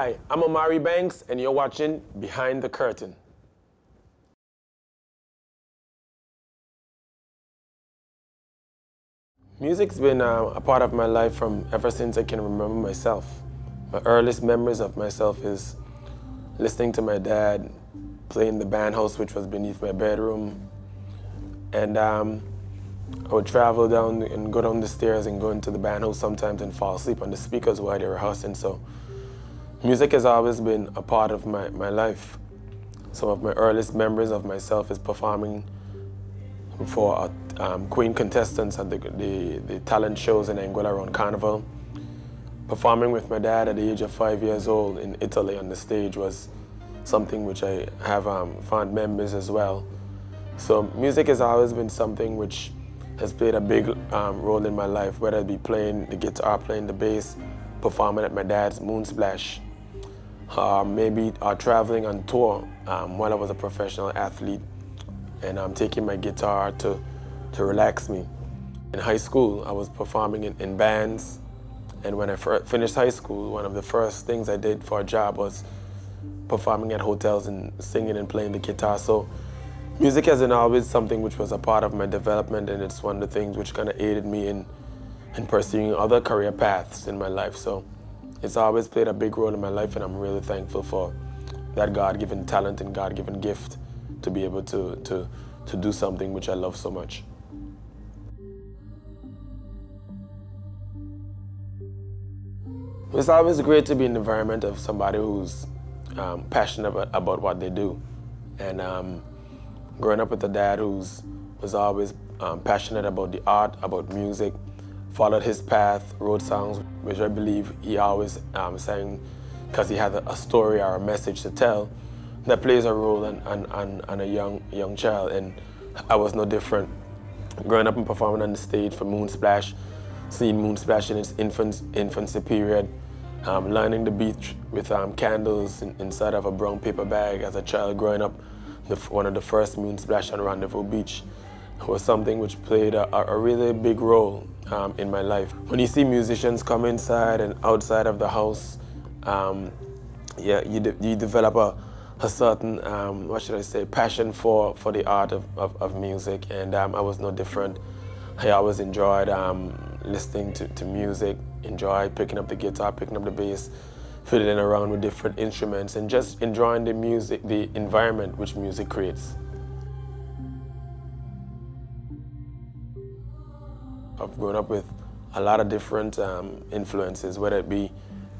Hi, I'm Omari Banks, and you're watching Behind the Curtain. Music's been a part of my life from ever since I can remember myself. My earliest memories of myself is listening to my dad playing the band house, which was beneath my bedroom. And I would travel down and go down the stairs and go into the band house sometimes and fall asleep on the speakers while they were rehearsing. So music has always been a part of my life. Some of my earliest memories of myself is performing for Queen contestants at the talent shows in Anguilla around Carnival. Performing with my dad at the age of 5 years old in Italy on the stage was something which I have fond memories as well. So music has always been something which has played a big role in my life, whether it be playing the guitar, playing the bass, performing at my dad's Moonsplash, maybe traveling on tour while I was a professional athlete, and I'm taking my guitar to relax me. In high school, I was performing in bands, and when I finished high school, one of the first things I did for a job was performing at hotels and singing and playing the guitar. So music hasn't always something which was a part of my development, and it's one of the things which kind of aided me in pursuing other career paths in my life. So it's always played a big role in my life, and I'm really thankful for that God-given talent and God-given gift to be able to do something which I love so much. It's always great to be in the environment of somebody who's passionate about what they do. And growing up with a dad who was always passionate about the art, about music, followed his path, wrote songs, which I believe he always sang because he had a story or a message to tell that plays a role on a young child. And I was no different. Growing up and performing on the stage for Moonsplash, seeing Moonsplash in its infancy period, learning the beat with candles inside of a brown paper bag as a child growing up, one of the first Moonsplash on Rendezvous Beach was something which played a really big role in my life. When you see musicians come inside and outside of the house, you develop a certain, what should I say, passion for the art of music, and I was no different. I always enjoyed listening to music, enjoyed picking up the guitar, picking up the bass, fiddling around with different instruments, and just enjoying the music, the environment which music creates. I've grown up with a lot of different influences, whether it be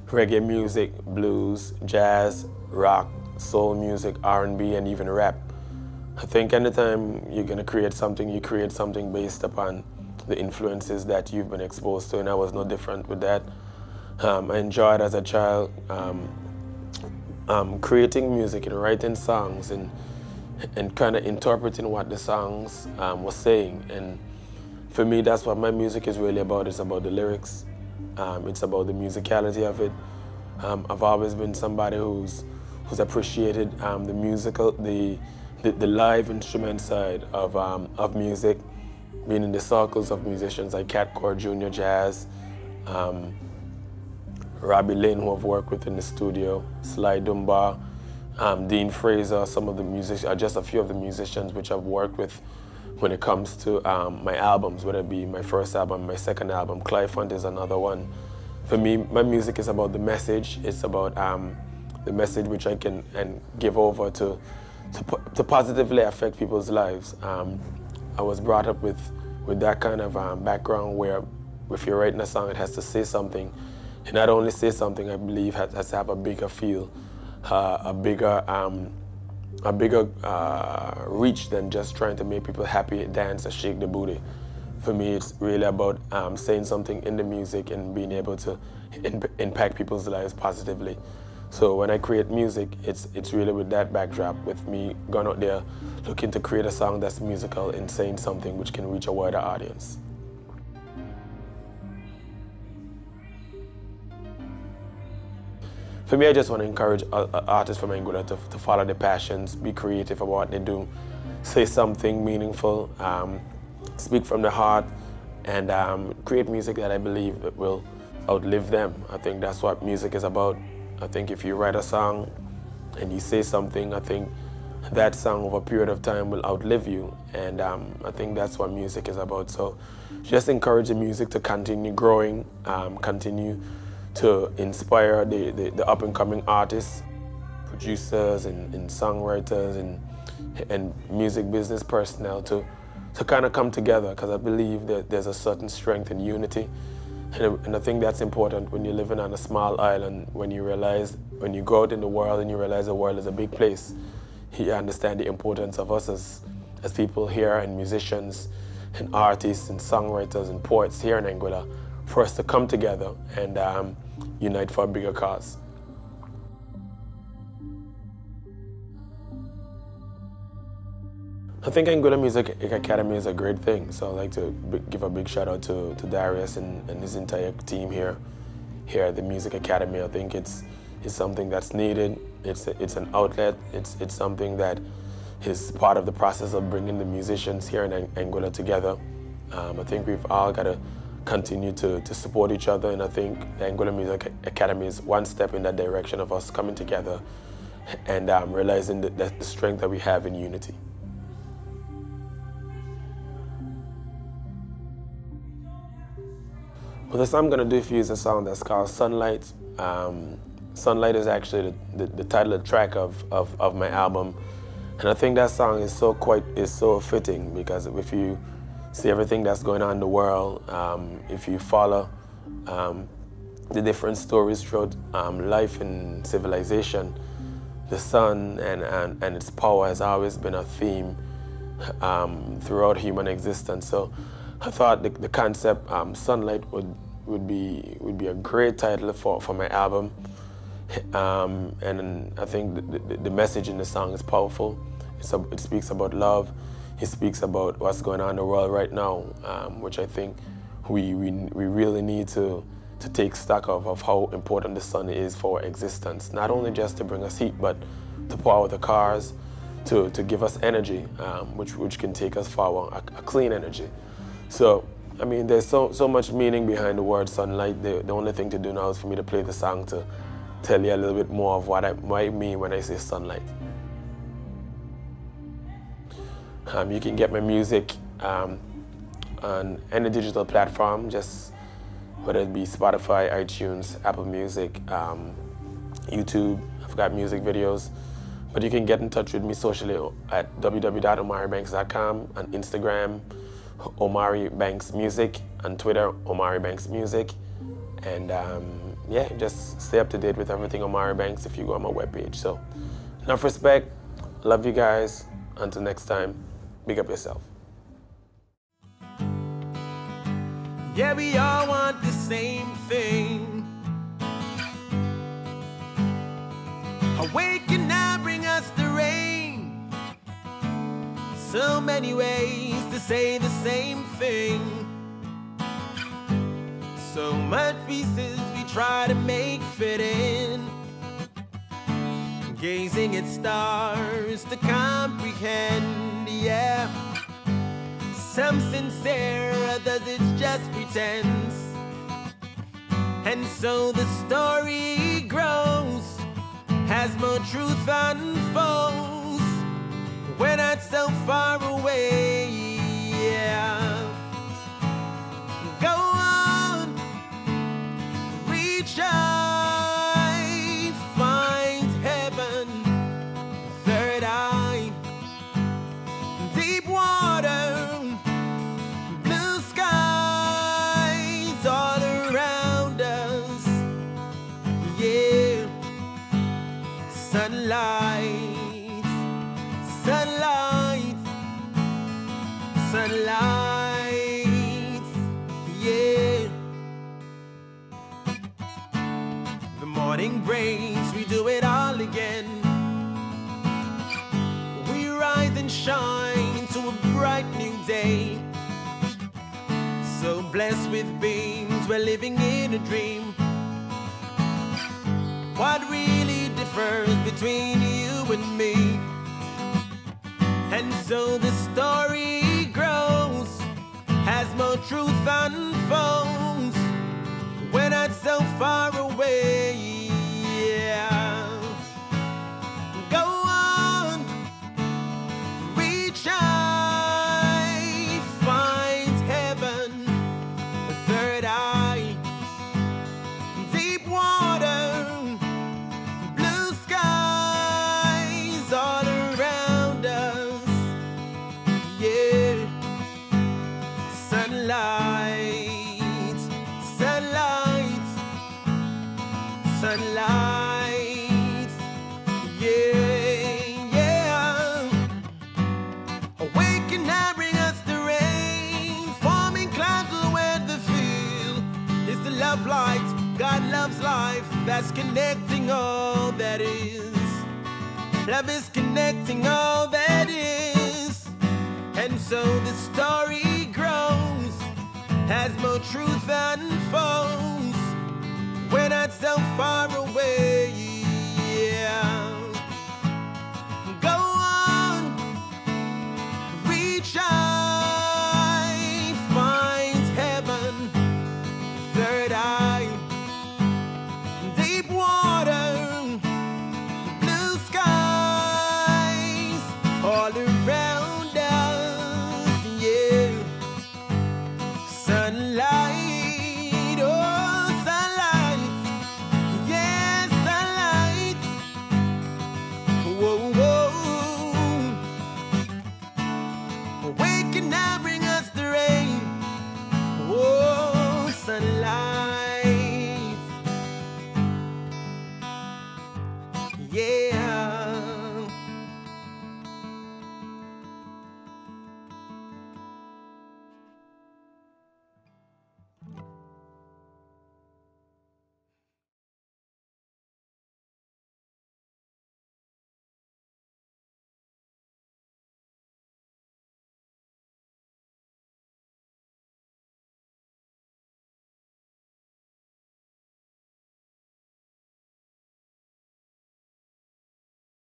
reggae music, blues, jazz, rock, soul music, R&B, and even rap. I think anytime you're going to create something, you create something based upon the influences that you've been exposed to, and I was no different with that. I enjoyed as a child creating music and writing songs and kind of interpreting what the songs were saying. And for me, that's what my music is really about. It's about the lyrics. It's about the musicality of it. I've always been somebody who's appreciated the live instrument side of music, being in the circles of musicians like Cat Core, Junior Jazz, Robbie Lane, who I've worked with in the studio, Sly Dunbar, Dean Fraser, some of the musicians, just a few of the musicians which I've worked with when it comes to my albums, whether it be my first album, my second album. Clive Hunt is another one. For me, my music is about the message. It's about the message which I can give over to positively affect people's lives. I was brought up with that kind of background where if you're writing a song, it has to say something. And not only say something, I believe has to have a bigger feel, a bigger reach than just trying to make people happy, dance, or shake the booty. For me, it's really about saying something in the music and being able to impact people's lives positively. So when I create music, it's really with that backdrop, with me going out there looking to create a song that's musical and saying something which can reach a wider audience. For me, I just want to encourage artists from Anguilla to follow their passions, be creative about what they do, say something meaningful, speak from the heart, and create music that I believe will outlive them. I think that's what music is about. I think if you write a song and you say something, I think that song over a period of time will outlive you. And I think that's what music is about. So just encourage the music to continue growing, continue to inspire the up-and-coming artists, producers and songwriters and music business personnel to kind of come together, because I believe that there's a certain strength in unity. And I think that's important when you're living on a small island, when you go out in the world and you realize the world is a big place. You understand the importance of us as people here, and musicians and artists and songwriters and poets here in Anguilla, for us to come together and unite for a bigger cause. I think Anguilla Music Academy is a great thing, so I'd like to give a big shout out to Darius and his entire team here at the Music Academy. I think it's something that's needed. It's an outlet. It's something that is part of the process of bringing the musicians here in Anguilla together. I think we've all got to continue to support each other, and I think the Anguilla Music Academy is one step in that direction of us coming together and realizing the strength that we have in unity. Well, the song I'm going to do for you is a song that's called Sunlight. Sunlight is actually the title of the track of my album. And I think that song is so fitting, because if you see everything that's going on in the world, if you follow the different stories throughout life and civilization, the sun and its power has always been a theme throughout human existence. So I thought the concept Sunlight would be a great title for my album, and I think the message in the song is powerful. It speaks about love. It speaks about what's going on in the world right now, which I think we really need to take stock of how important the sun is for our existence. Not only just to bring us heat, but to power the cars, to give us energy, which can take us forward, a clean energy. So, I mean, there's so much meaning behind the word sunlight. The only thing to do now is for me to play the song to tell you a little bit more of what I might mean when I say sunlight. You can get my music on any digital platform, just whether it be Spotify, iTunes, Apple Music, YouTube. I've got music videos. But you can get in touch with me socially at www.omaribanks.com, on Instagram, Omari Banks Music, on Twitter, Omari Banks Music. And yeah, just stay up to date with everything Omari Banks if you go on my webpage. So, enough respect. Love you guys. Until next time, big up yourself. Yeah, we all want the same thing. Awaken now, bring us the rain. So many ways to say the same thing. So much pieces we try to make fit in. Gazing at stars to comprehend, yeah. Some sincere, others it's just pretense. And so the story grows as more truth unfolds. We're not so far away, yeah. Go on, reach high, find heaven, third eye, deep water, blue skies all around us, yeah. Sunlight, sunlight, sunlight, yeah. The morning breaks, we do it all again. We rise and shine into a bright new day. So blessed with beings, we're living in a dream. What really differs between you and me? And so the story grows as more truth unfolds. We're not so far away, yeah. that's connecting all that is. Love is connecting all that is. And so the story grows as more truth unfolds. We're not so far away.